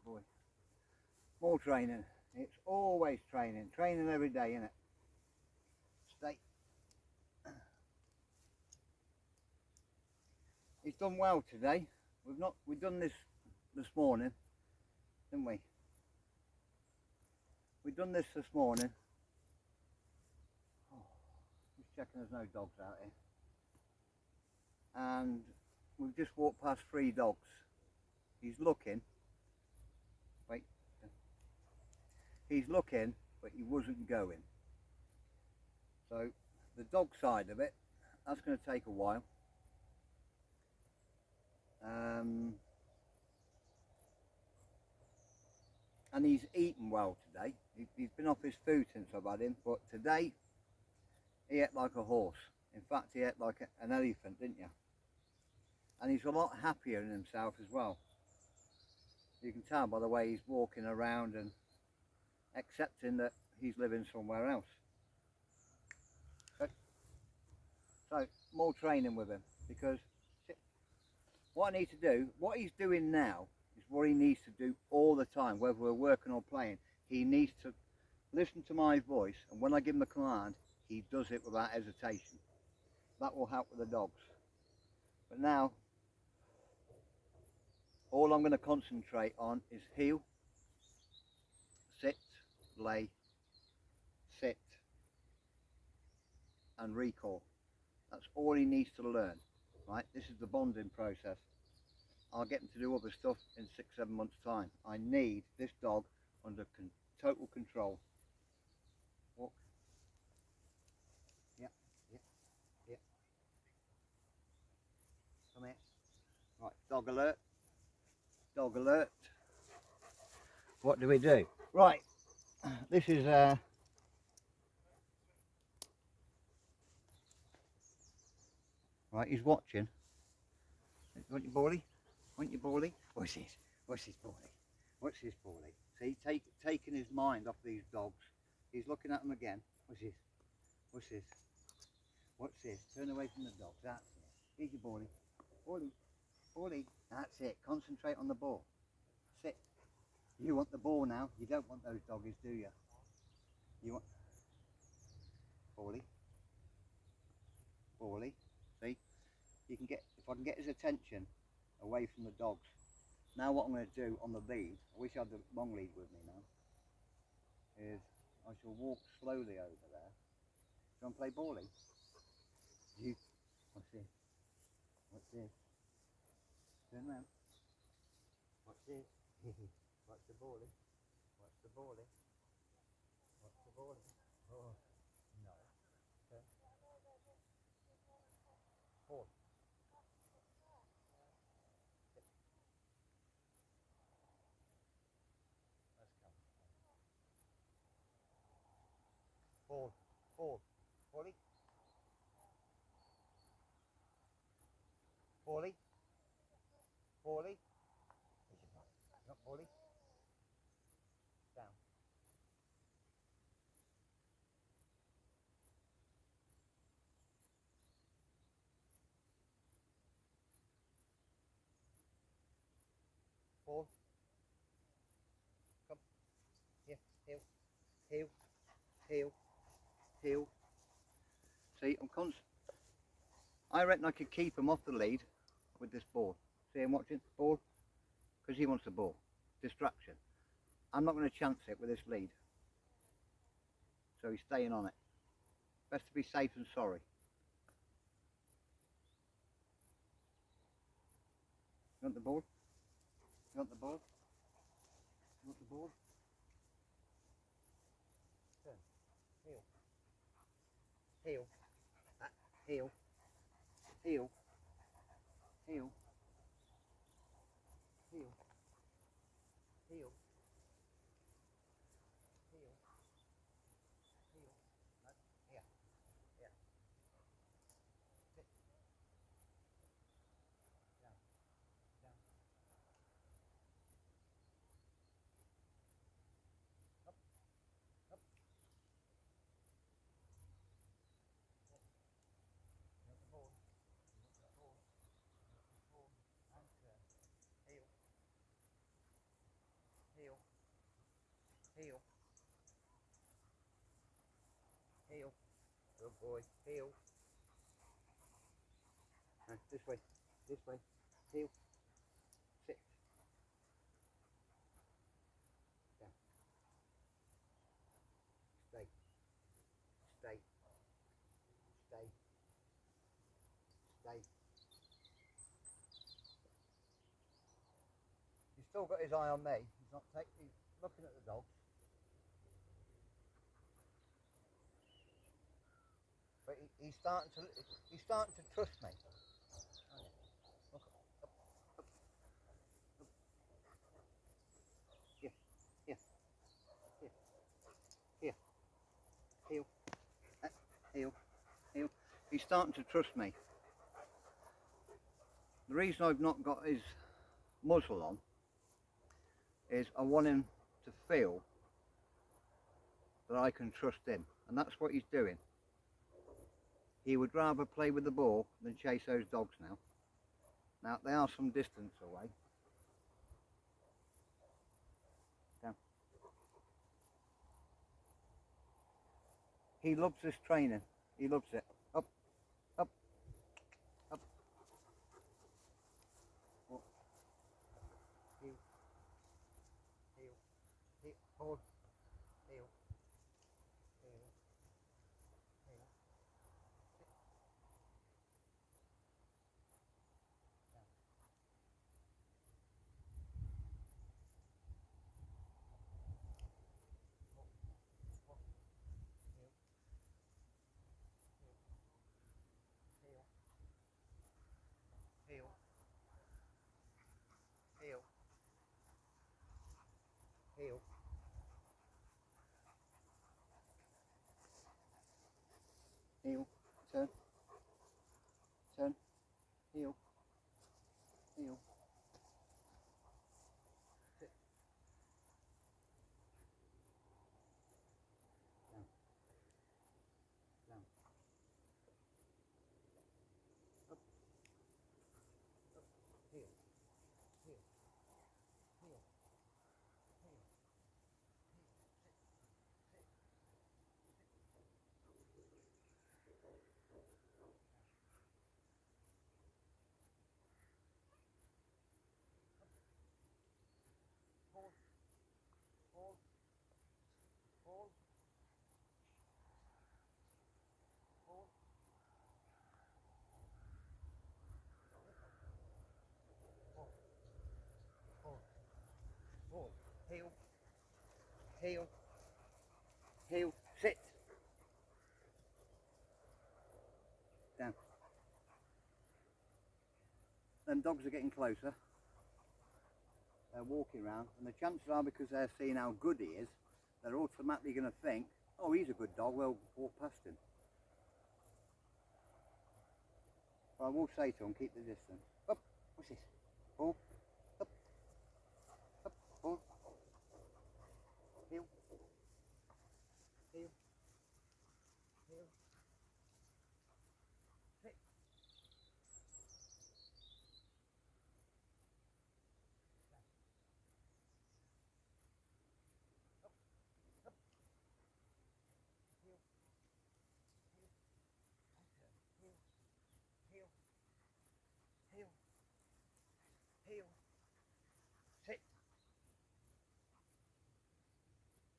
boy. More training. It's always training. Training every day, innit? Stay. He's done well today. We've done this morning, didn't we? We've done this morning. Oh, just checking there's no dogs out here. And we've just walked past 3 dogs. He's looking. Wait. He's looking, but he wasn't going. So the dog side of it, that's going to take a while. And he's eaten well today. He's been off his food since I've had him, but today he ate like a horse. In fact, he ate like an elephant, didn't you? And he's a lot happier in himself as well. You can tell by the way he's walking around and accepting that he's living somewhere else. So more training with him, because what I need to do, what he's doing now, is what he needs to do all the time, whether we're working or playing. He needs to listen to my voice, and when I give him a command, he does it without hesitation. That will help with the dogs. But now, all I'm going to concentrate on is heel, sit, lay, sit, and recall. That's all he needs to learn, right? This is the bonding process. I'll get him to do other stuff in 6-7 months' time. I need this dog under total control. Walk. Yep, yep, yep. Come here. Right, dog alert. Dog alert. What do we do? Right, this is right, he's watching. Want your ballie? Want your ballie? What's this? What's his ballie? What's his ballie? See, taking his mind off these dogs. He's looking at them again. What's this? What's this? What's this? Turn away from the dogs. That's it. Here's your ballie. Ballie. Ballie. That's it. Concentrate on the ball. Sit. You want the ball now. You don't want those doggies, do you? You want ballie. Ballie. See? You can get, if I can get his attention away from the dogs. Now what I'm going to do on the lead, I wish I had the long lead with me now, is I shall walk slowly over there. Do you want to play ballie? You, what's this? What's this? Turn around. What's this? What's the ballie? What's the ballie? What's the ballie? Oh, no. Okay. Ball. Ball, ball, ballie, ballie, ballie, not ballie, down, ball, come, here, heel, heel, heel, heel. See, I'm constant. I reckon I could keep him off the lead with this ball. See him watching? Ball? Because he wants the ball. Distraction. I'm not going to chance it with this lead. So he's staying on it. Best to be safe than sorry. You want the ball? You want the ball? You want the ball? Turn. Heel. Heel. Heel. Heel. Heel. Heel. Heel. Heel. Heel. Here. Here. Sit. Down. Down. Up. Up. You want the ball? Heel. Heel. Good boy. Heel. This way. This way. Heel. Sit. Down. Stay. Stay. Stay. Stay. He's still got his eye on me. He's not he's looking at the dogs. But he's starting to trust me. Look up, up, up. Here, here, here, here. Heel. Heel. Heel. He's starting to trust me. The reason I've not got his muzzle on is I want him to feel that I can trust him, and that's what he's doing. He would rather play with the ball than chase those dogs now. Now they are some distance away. Down. He loves this training. He loves it. Up, up, up. Up. Heel, heel, heel, hold, heel, heel, heel. Heel, heel, heel, heel, turn, turn, heel, heel, sit, down, down, up, up, heel, heel, heel, heel, hold, hold, hold, hold, hold, hold, hold, heel, heel, heel, sit, down. Them dogs are getting closer. They're walking around, and the chances are, because they're seeing how good he is, they're automatically going to think, oh, he's a good dog, we'll walk past him. But I will say to him, keep the distance. Up, what's this? Ball, up, up, ball, heel, heel, heel, sit, up, up, heel, heel, heel, heel, heel, heel, sit,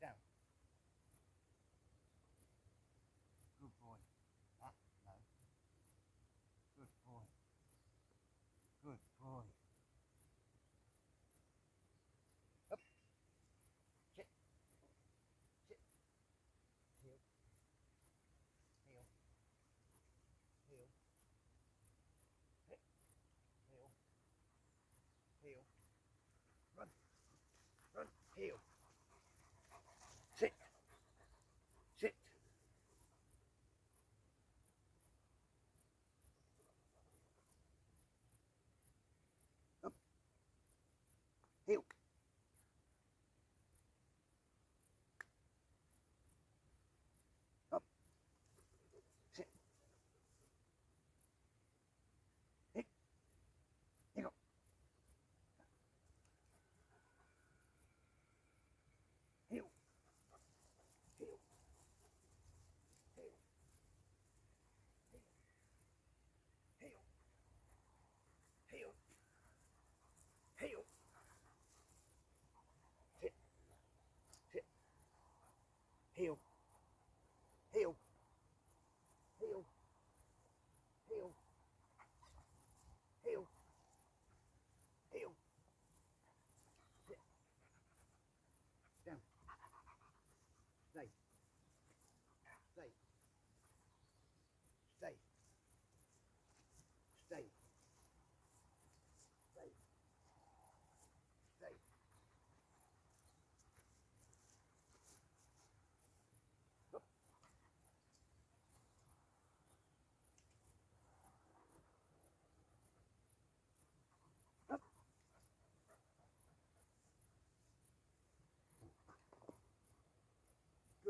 down. Good boy. Ah, no. Good boy. Good boy. Up, sit, sit, heel, heel, heel, sit, heel, heel, run, run, heel, sit, sit, up, heel, up, sit, hit, here you go.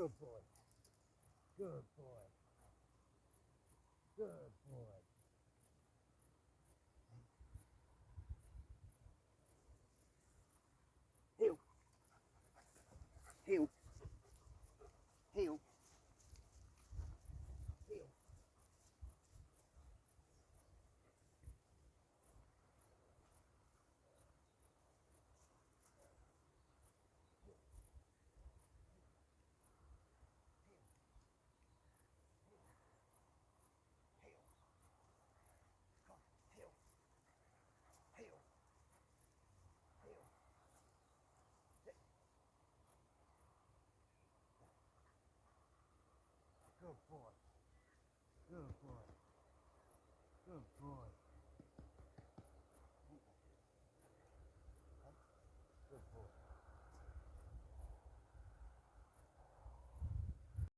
Good boy. Good boy. Good boy. Heel. Heel. Heel. Heel. Heel. Heel. Heel. Good boy. Good boy. Good boy.